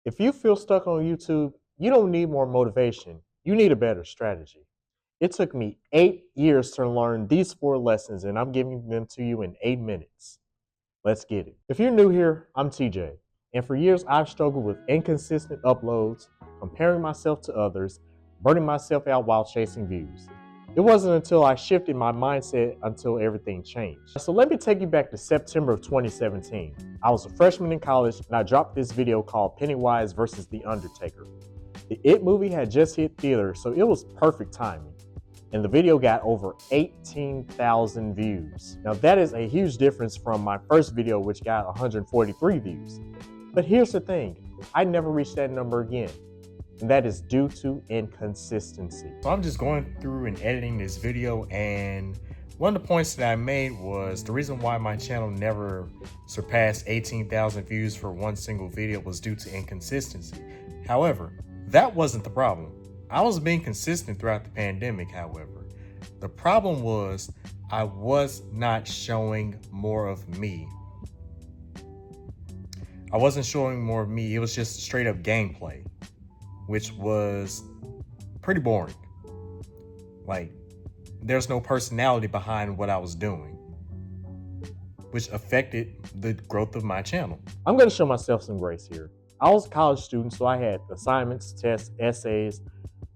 If you feel stuck on YouTube, you don't need more motivation. You need a better strategy. It took me 8 years to learn these 4 lessons, and I'm giving them to you in 8 minutes. Let's get it. If you're new here, I'm TJ, and for years I've struggled with inconsistent uploads, comparing myself to others, burning myself out while chasing views. It wasn't until I shifted my mindset until everything changed. So let me take you back to September of 2017. I was a freshman in college and I dropped this video called Pennywise versus The Undertaker. The It movie had just hit theaters, so it was perfect timing. And the video got over 18,000 views. Now that is a huge difference from my first video, which got 143 views. But here's the thing, I never reached that number again. And that is due to inconsistency. So I'm just going through and editing this video, and one of the points that I made was the reason why my channel never surpassed 18,000 views for one single video was due to inconsistency. However, that wasn't the problem. I was being consistent throughout the pandemic, however. The problem was I was not showing more of me. I wasn't showing more of me. It was just straight up gameplay, which was pretty boring. Like, there's no personality behind what I was doing, which affected the growth of my channel. I'm gonna show myself some grace here. I was a college student, so I had assignments, tests, essays.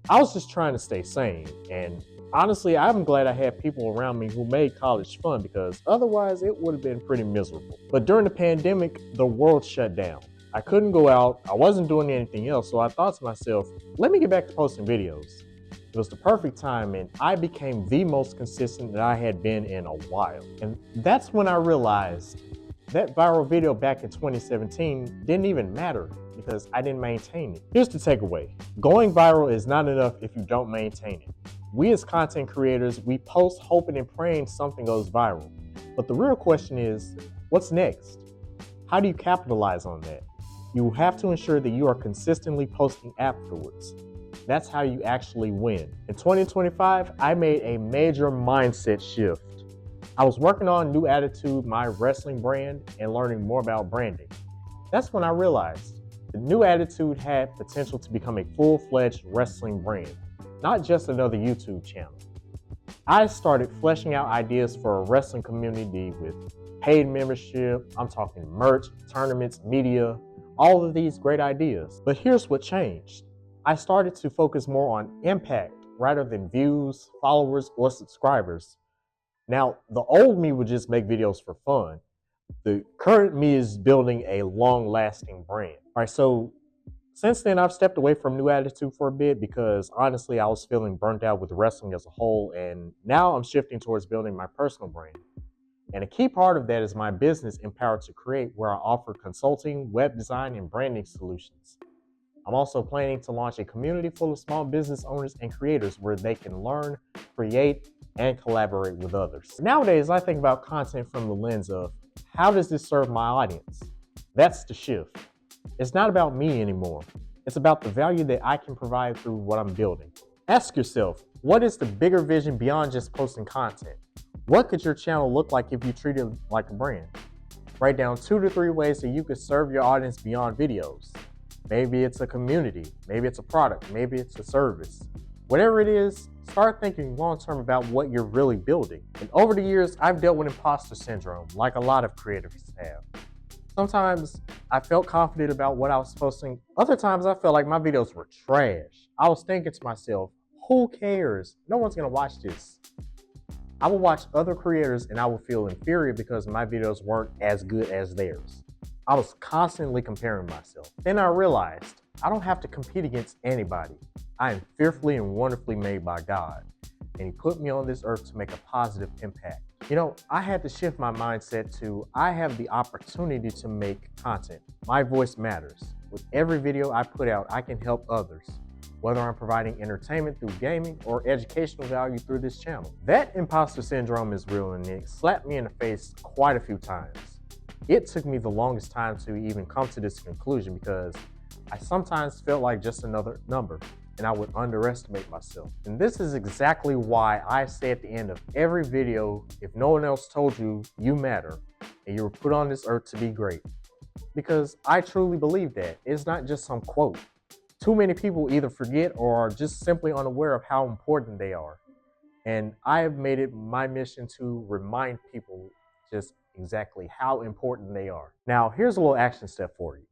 I was just trying to stay sane. And honestly, I'm glad I had people around me who made college fun, because otherwise it would have been pretty miserable. But during the pandemic, the world shut down. I couldn't go out, I wasn't doing anything else, so I thought to myself, let me get back to posting videos. It was the perfect time, and I became the most consistent that I had been in a while. And that's when I realized that viral video back in 2017 didn't even matter because I didn't maintain it. Here's the takeaway. Going viral is not enough if you don't maintain it. We as content creators, we post hoping and praying something goes viral. But the real question is, what's next? How do you capitalize on that? You have to ensure that you are consistently posting afterwards. That's how you actually win. In 2025, I made a major mindset shift. I was working on New Attitude, my wrestling brand, and learning more about branding. That's when I realized the New Attitude had potential to become a full-fledged wrestling brand, not just another YouTube channel. I started fleshing out ideas for a wrestling community with paid membership, I'm talking merch, tournaments, media, all of these great ideas. But here's what changed. I started to focus more on impact rather than views, followers, or subscribers. Now, the old me would just make videos for fun. The current me is building a long-lasting brand. All right, so since then, I've stepped away from New Attitude for a bit because honestly, I was feeling burnt out with wrestling as a whole, and now I'm shifting towards building my personal brand. And a key part of that is my business, Empowered to Create, where I offer consulting, web design, and branding solutions. I'm also planning to launch a community full of small business owners and creators where they can learn, create, and collaborate with others. Nowadays, I think about content from the lens of, how does this serve my audience? That's the shift. It's not about me anymore. It's about the value that I can provide through what I'm building. Ask yourself, what is the bigger vision beyond just posting content? What could your channel look like if you treat it like a brand? Write down 2 to 3 ways that you could serve your audience beyond videos. Maybe it's a community, maybe it's a product, maybe it's a service. Whatever it is, start thinking long-term about what you're really building. And over the years, I've dealt with imposter syndrome, like a lot of creators have. Sometimes I felt confident about what I was posting. Other times I felt like my videos were trash. I was thinking to myself, who cares? No one's gonna watch this. I would watch other creators and I would feel inferior because my videos weren't as good as theirs. I was constantly comparing myself. Then I realized I don't have to compete against anybody. I am fearfully and wonderfully made by God, and He put me on this earth to make a positive impact. You know, I had to shift my mindset to, I have the opportunity to make content. My voice matters. With every video I put out, I can help others, whether I'm providing entertainment through gaming or educational value through this channel. That imposter syndrome is real, and it slapped me in the face quite a few times. It took me the longest time to even come to this conclusion because I sometimes felt like just another number, and I would underestimate myself. And this is exactly why I say at the end of every video, if no one else told you, you matter, and you were put on this earth to be great. because I truly believe that. It's not just some quote. Too many people either forget or are just simply unaware of how important they are. And I have made it my mission to remind people just exactly how important they are. Now, here's a little action step for you.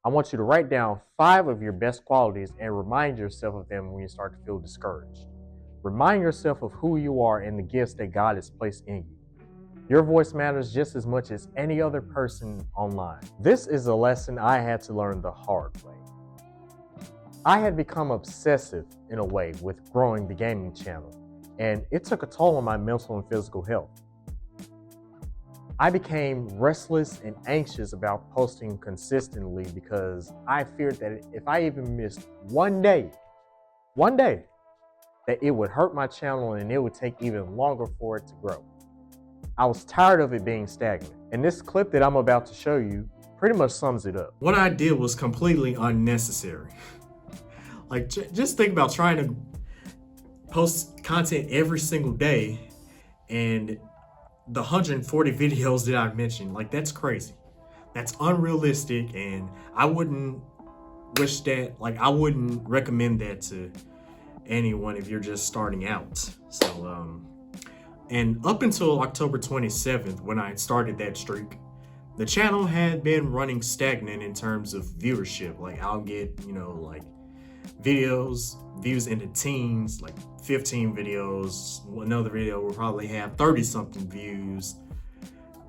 I want you to write down 5 of your best qualities and remind yourself of them when you start to feel discouraged. Remind yourself of who you are and the gifts that God has placed in you. Your voice matters just as much as any other person online. This is a lesson I had to learn the hard way. I had become obsessive in a way with growing the gaming channel, and it took a toll on my mental and physical health. I became restless and anxious about posting consistently because I feared that if I even missed one day, that it would hurt my channel and it would take even longer for it to grow. I was tired of it being stagnant. And this clip that I'm about to show you pretty much sums it up. What I did was completely unnecessary. Like, just think about trying to post content every single day and the 140 videos that I've mentioned. Like, that's crazy. That's unrealistic, and I wouldn't wish that, like, I wouldn't recommend that to anyone if you're just starting out. So, and up until October 27th, when I started that streak, the channel had been running stagnant in terms of viewership. Like, I'll get, like views in the teens, like 15 videos. Another video will probably have 30 something views.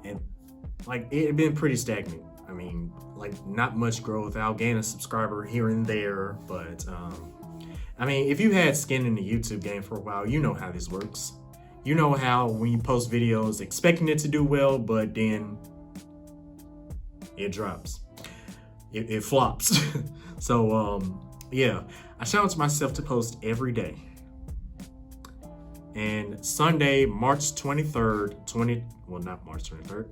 And like, it had been pretty stagnant. I mean, like, not much growth. I'll gain a subscriber here and there, but I mean, if you had skin in the YouTube game for a while, you know how this works. You know how when you post videos expecting it to do well, but then it drops. It flops. So, yeah, I challenged myself to post every day. And Sunday, March 23rd, not March 23rd.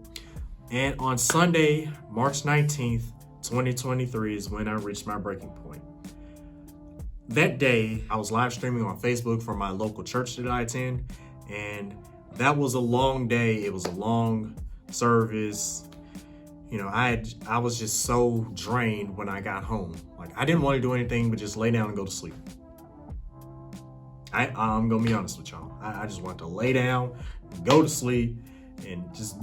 And on Sunday, March 19th, 2023 is when I reached my breaking point. That day, I was live streaming on Facebook for my local church that I attend. And that was a long day. It was a long service. I was just so drained when I got home. Like, I didn't want to do anything but just lay down and go to sleep. I'm gonna be honest with y'all. I just wanted to lay down, go to sleep, and just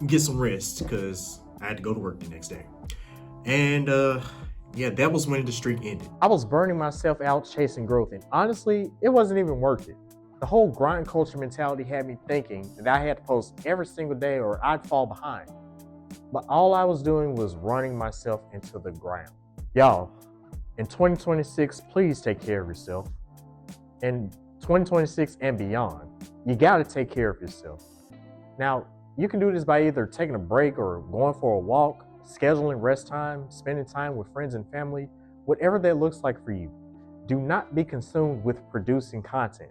get some rest because I had to go to work the next day. And yeah, that was when the streak ended. I was burning myself out chasing growth, and honestly, it wasn't even worth it. The whole grind culture mentality had me thinking that I had to post every single day or I'd fall behind. But all I was doing was running myself into the ground. Y'all, in 2026, please take care of yourself. In 2026 and beyond, you gotta take care of yourself. Now, you can do this by either taking a break or going for a walk, scheduling rest time, spending time with friends and family, whatever that looks like for you. Do not be consumed with producing content.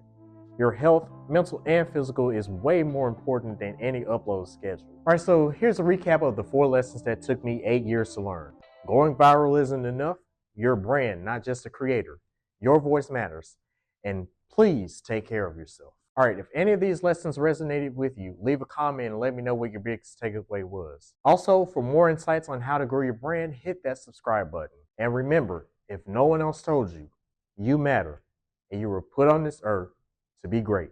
Your health, mental and physical, is way more important than any upload schedule. All right, so here's a recap of the 4 lessons that took me 8 years to learn. Going viral isn't enough. You're a brand, not just a creator. Your voice matters. And please take care of yourself. All right, if any of these lessons resonated with you, leave a comment and let me know what your biggest takeaway was. Also, for more insights on how to grow your brand, hit that subscribe button. And remember, if no one else told you, you matter, and you were put on this earth to be great.